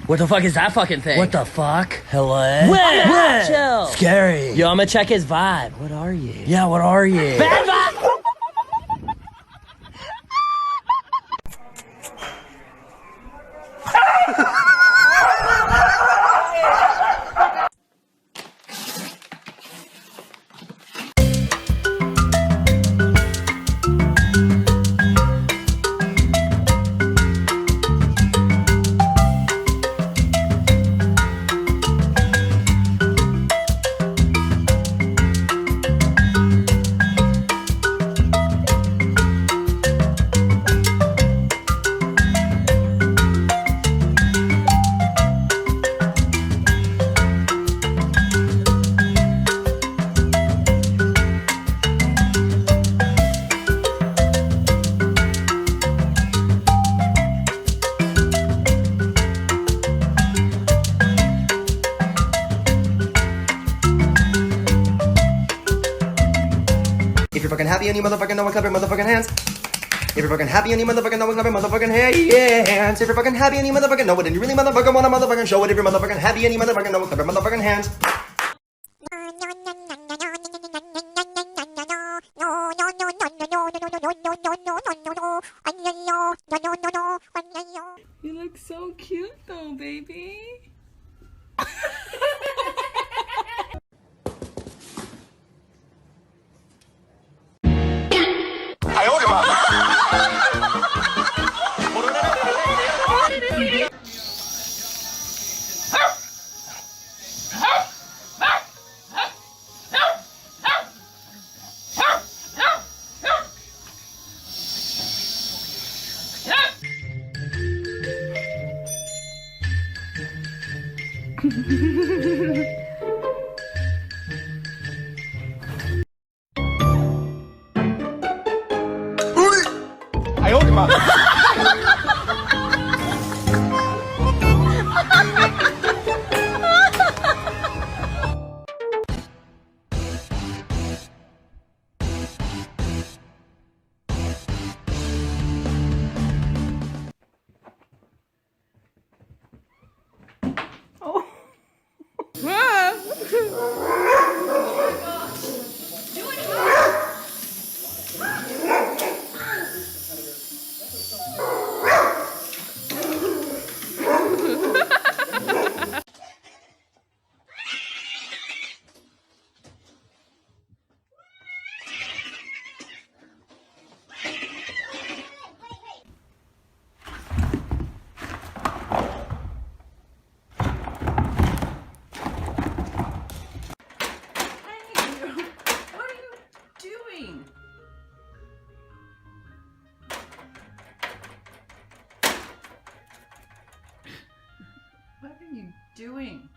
What the fuck is that fucking thing? What the fuck? Hello? What? Chill. Scary. Yo, I'm gonna check his vibe. What are you? Yeah, what are you? Bad vibe! If you're fucking happy and you motherfucking know it, clap your motherfucking hands. If you're fucking happy and you motherfucking know it, clap your motherfucking hands. If you're fucking happy and you motherfucking know it, and you really motherfucking wanna motherfucking show it. If you're motherfucking happy and you motherfucking know it, clap your motherfucking hands. You look so cute though, baby. What are you doing?